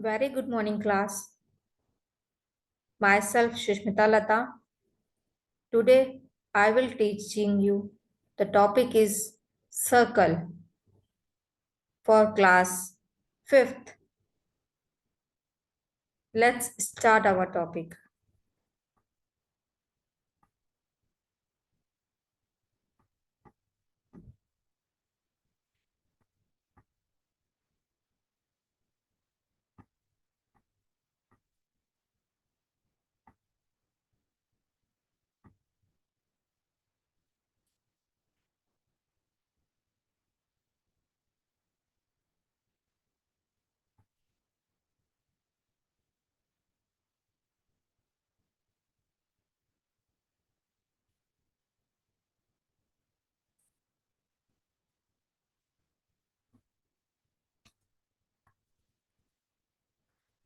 Very good morning, class. Myself, Shushmita Lata. Today, I will teaching you. The topic is circle for class 5th. Let's start our topic.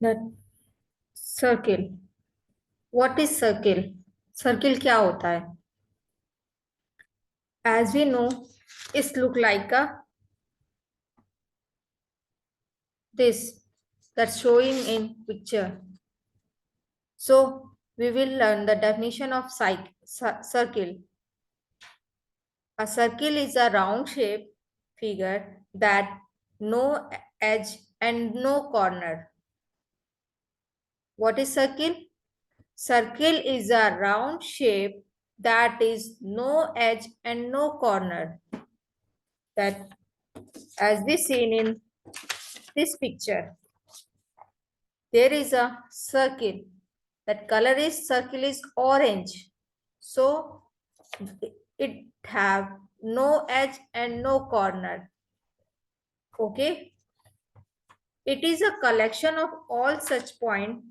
The circle. What is circle? Circle क्या होता है? As we know, it look like a this that's showing in picture. So we will learn the definition of circle. A circle is a round shape figure that no edge and no corner. What is circle? Circle is a round shape that is no edge and no corner. That as we seen in this picture, there is a circle. That color is circle is orange. So it have no edge and no corner. Okay. It is a collection of all such points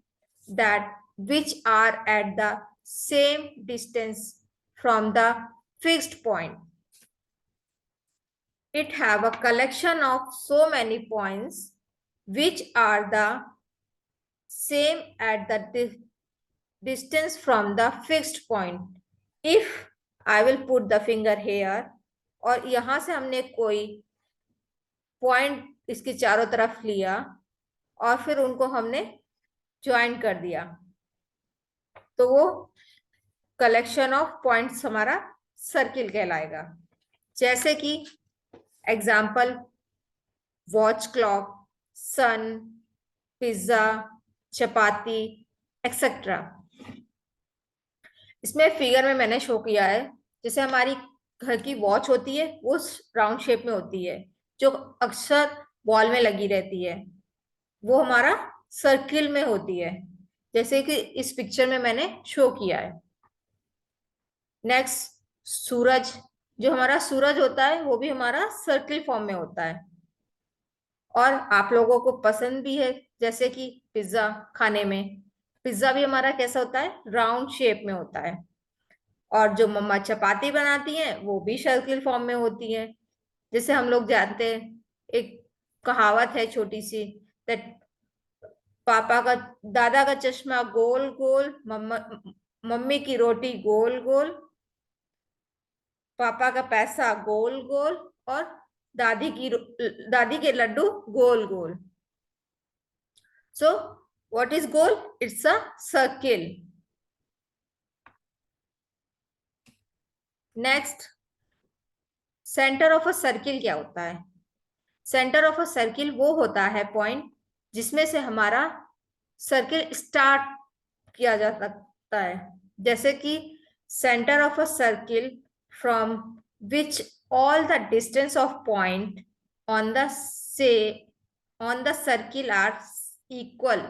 that which are at the same distance from the fixed point. It have a collection of so many points which are the same at the distance from the fixed point. If I will put the finger here और यहाँ से हमने कोई point इसके चारों तरफ लिया और फिर उनको हमने ज्वाइन कर दिया तो वो कलेक्शन ऑफ पॉइंट्स हमारा सर्किल कहलाएगा। जैसे कि एग्जाम्पल वॉच क्लॉक, सन, पिज्जा, चपाती एक्सेट्रा। इसमें फिगर में मैंने शो किया है जैसे हमारी घर की वॉच होती है वो राउंड शेप में होती है जो अक्सर वॉल में लगी रहती है, वो हमारा सर्किल में होती है जैसे कि इस पिक्चर में मैंने शो किया है। नेक्स्ट सूरज, जो हमारा सूरज होता है वो भी हमारा सर्किल फॉर्म में होता है और आप लोगों को पसंद भी है जैसे कि पिज्जा। खाने में पिज्जा भी हमारा कैसा होता है, राउंड शेप में होता है। और जो मम्मा चपाती बनाती हैं वो भी सर्किल फॉर्म में होती है। जैसे हम लोग जानते हैं एक कहावत है छोटी सी, दैट पापा का दादा का चश्मा गोल गोल, मम्मी की रोटी गोल गोल, पापा का पैसा गोल गोल और दादी के लड्डू गोल गोल। सो व्हाट इज गोल? It's a circle. Next, centre of a circle क्या होता है? सेंटर ऑफ अ सर्किल वो होता है पॉइंट जिसमें से हमारा सर्किल स्टार्ट किया जा सकता है। जैसे कि centre of a circle from which all the distance of point on the circle are equal.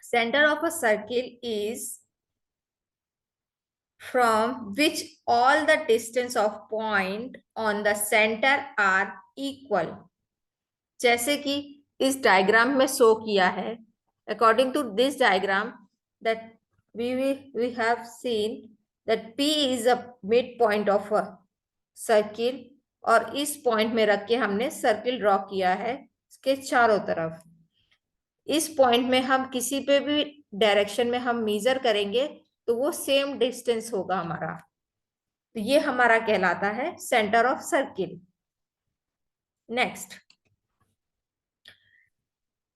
Center of a circle is from which all the distance of point on the center are equal. जैसे कि इस diagram में show किया है, according to this diagram that we have seen that P is a midpoint of a circle और इस point में रख के हमने सर्किल ड्रॉ किया है इसके चारों तरफ। इस पॉइंट में हम किसी पे भी डायरेक्शन में हम मेजर करेंगे तो वो सेम डिस्टेंस होगा हमारा, तो ये हमारा कहलाता है centre of circle. Next,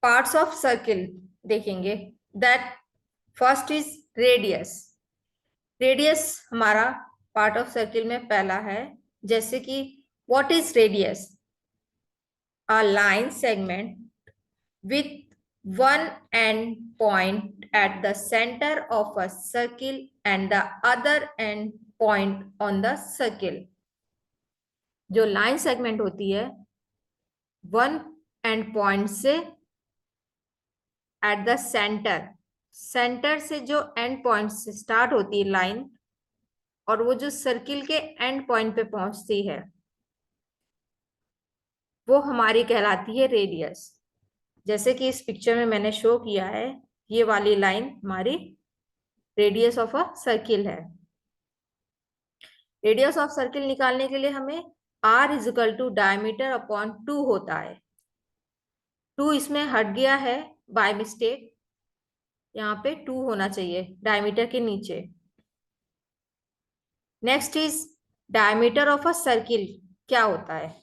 parts of circle देखेंगे. That first is radius. Radius हमारा पार्ट ऑफ सर्किल में पहला है. जैसे कि what is radius? A line segment with one end point at the center of a circle and the other end point on the circle. जो line segment होती है one and point से at the centre, centre से जो and point से start होती है line और वो जो सर्किल के एंड पॉइंट पे पहुंचती है वो हमारी कहलाती है रेडियस. जैसे कि इस पिक्चर में मैंने शो किया है, ये वाली लाइन हमारी रेडियस ऑफ अ सर्किल है. रेडियस ऑफ सर्किल निकालने के लिए हमें r is equal to diameter upon 2 होता है. 2 इसमें हट गया है बाय मिस्टेक, यहाँ पे 2 होना चाहिए डायमीटर के नीचे. Next is diameter of a circle. क्या होता है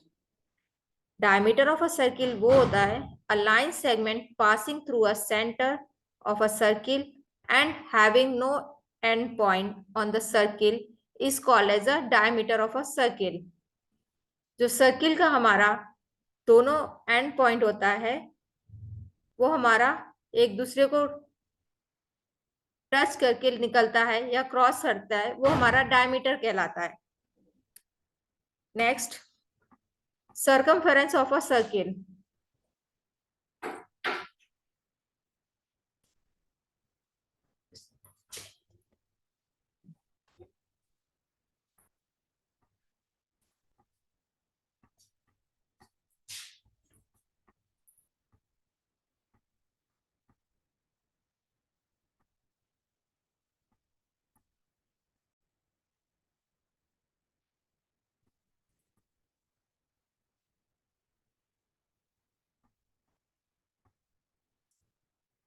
डायमीटर ऑफ अ सर्किल? वो होता है a line segment passing through a centre of a circle and having no end point on the circle is called as a diameter of a circle. जो circle का हमारा दोनों and point होता है वो हमारा एक दूसरे को टच करके निकलता है या क्रॉस करता है, वो हमारा डायमीटर कहलाता है. Next, circumference of a circle.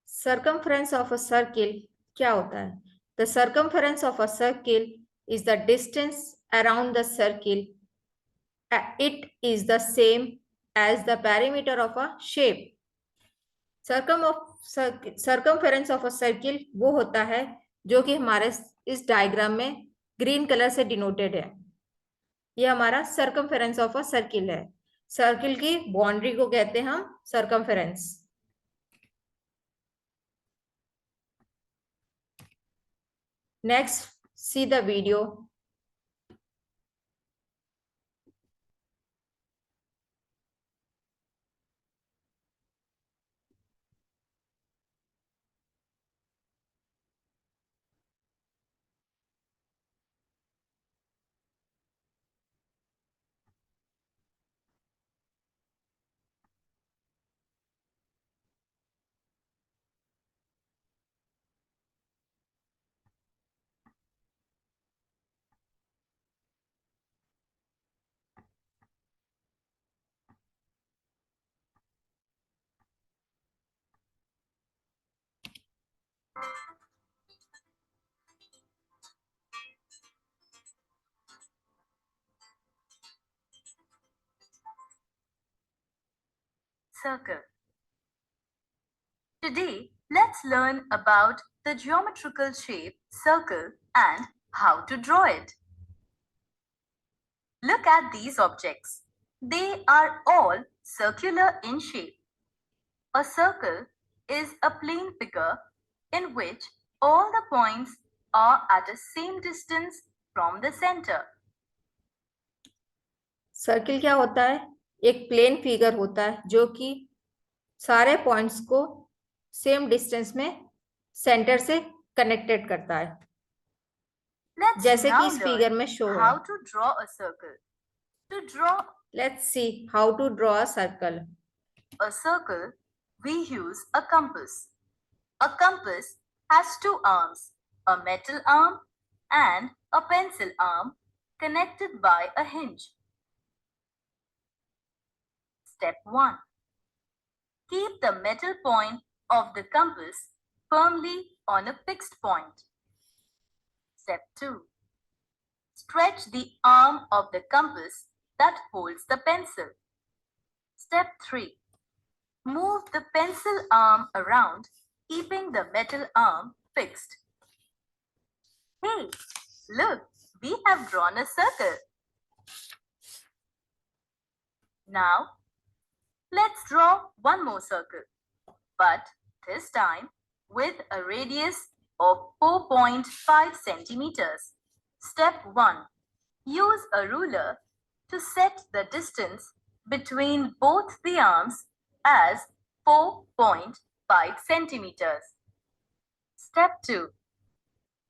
Circumference of a circle क्या होता है? The circumference of a circle is the distance around the circle. It is the same as the perimeter of a shape. Circumference of a circle वो होता है जो कि हमारे इस डायग्राम में ग्रीन कलर से डिनोटेड है. ये हमारा सर्कमफेरेंस ऑफ अ सर्किल है. सर्किल की बाउंड्री को कहते हैं हम circumference. Next, see the video. Circle. Today, let's learn about the geometrical shape circle and how to draw it. Look at these objects. They are all circular in shape. A circle is a plane figure in which all the points are at the same distance from the center. Circle क्या होता है? एक plane figure होता है जो कि सारे points को सेम डिस्टेंस में सेंटर से कनेक्टेड करता है. Let's जैसे कि now इस फिगर learn में शो है. how to draw a circle. To draw let's see how to draw a circle. a circle, we use a compass. A compass has two arms, a metal arm and a pencil arm connected by a hinge. Step 1. Keep the metal point of the compass firmly on a fixed point. Step 2. Stretch the arm of the compass that holds the pencil. Step 3. Move the pencil arm around, keeping the metal arm fixed. Hey, look, we have drawn a circle. Now, let's draw one more circle, but this time with a radius of 4.5 centimeters. Step 1. Use a ruler to set the distance between both the arms as 4.5 centimeters. Step 2.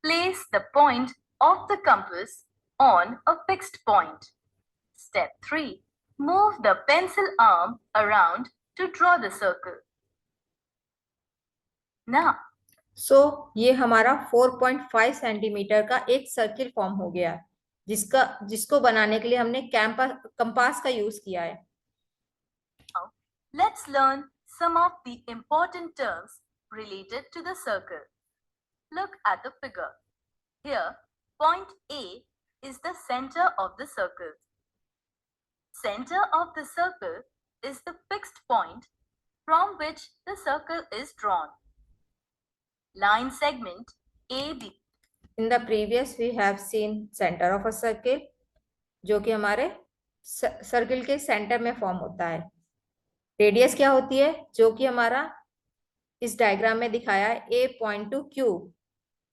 Place the point of the compass on a fixed point. Step 3. Move the pencil arm around to draw the circle. Now, ये हमारा 4.5 centimetre का एक circle form हो गया है, जिसको बनाने के लिए हमने कंपास का यूज किया है. let's learn some of the important terms related to the circle. Look at the figure. Here, point A is the center of the circle. Center of the circle is the fixed point from which the circle is drawn. Line segment AB. In the previous we have seen center of a circle, जो कि हमारे circle के centre में form होता है. Radius क्या होती है, जो कि हमारा इस डायग्राम में दिखाया है, A point to Q,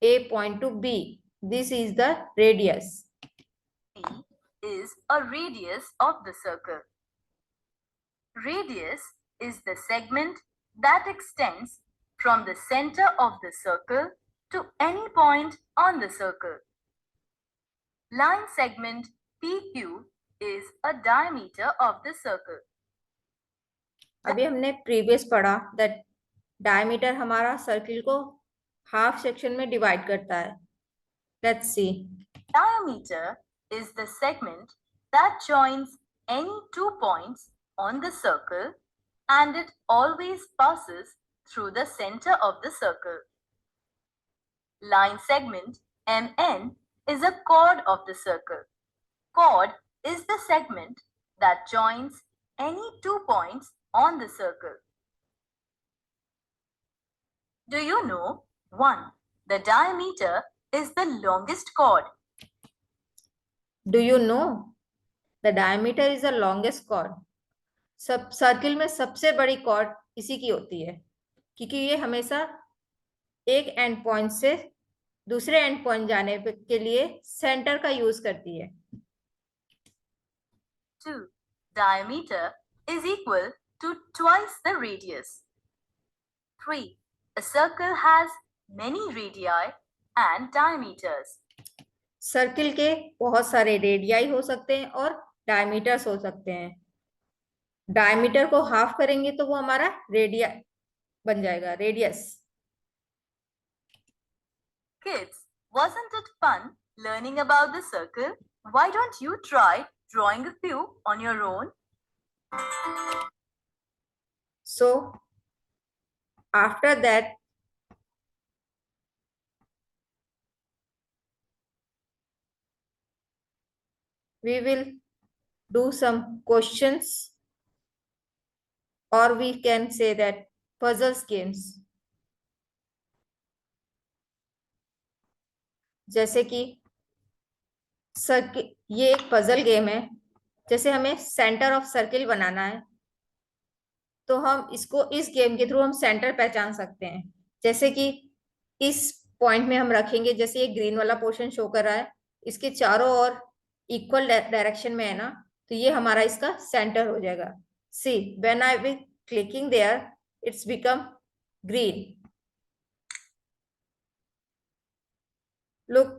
A point to B. This is the radius. B is a radius of the circle. Radius is the segment that extends from the center of the circle to any point on the circle. Line segment PQ is a diameter of the circle. अभी हमने previous पढ़ा that diameter हमारा circle को half section में divide करता है. Let's see. Diameter is the segment that joins any 2 points on the circle, and it always passes through the center of the circle. Line segment MN is a chord of the circle. Chord is the segment that joins any 2 points on the circle. Do you know? 1. The diameter is the longest chord. Do you know? The diameter is the longest chord. सब circle में सबसे बड़ी cord इसी की होती है, क्योंकि ये हमेशा एक एंड पॉइंट से दूसरे एंड पॉइंट जाने के लिए सेंटर का यूज करती है. 2. Diameter is equal to twice the radius. 3. A circle has many radii and diameters. Circle के बहुत सारे रेडियाई हो सकते हैं और डायमीटर्स हो सकते हैं. डायमीटर को हाफ करेंगे तो वो हमारा रेडिया बन जाएगा, radius. Kids, wasn't it fun learning about the circle? Why don't you try drawing a few on your own? So after that, we will do some questions, or we can say that puzzles games. जैसे कि circle, ये एक puzzle game है. जैसे हमें centre of circle बनाना है, तो हम इसको इस गेम के थ्रू हम सेंटर पहचान सकते हैं. जैसे कि इस पॉइंट में हम रखेंगे, जैसे ये ग्रीन वाला पोर्शन शो कर रहा है, इसके चारों ओर इक्वल डायरेक्शन में है ना, तो ये हमारा इसका सेंटर हो जाएगा. See, when I will clicking there, it's become green. Look,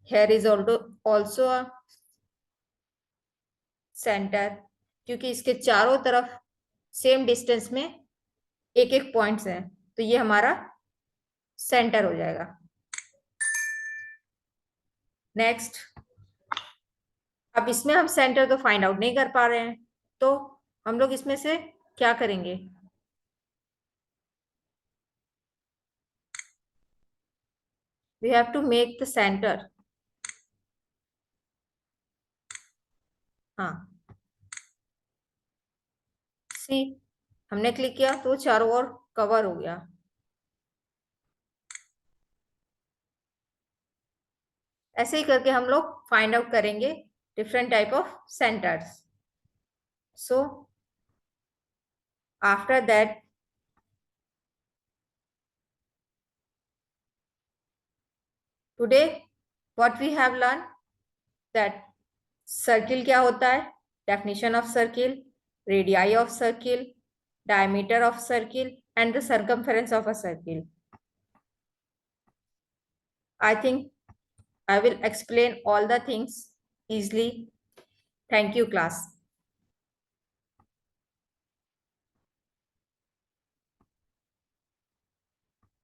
here is also a center, क्योंकि इसके चारों तरफ सेम डिस्टेंस में एक एक पॉइंट्स हैं, तो ये हमारा सेंटर हो जाएगा. नेक्स्ट, अब इसमें हम सेंटर तो फाइंड आउट नहीं कर पा रहे हैं, तो हम लोग इसमें से क्या करेंगे? We have to make the center. हाँ, सी, हमने क्लिक किया तो चारों ओर कवर हो गया। ऐसे ही करके हम लोग फाइंड आउट करेंगे different type of centres. So after that today what we have learn that circle क्या होता है, definition of circle, radii of circle, diameter of circle and the circumference of a circle. I think I will explain all the things easily. Thank you, class.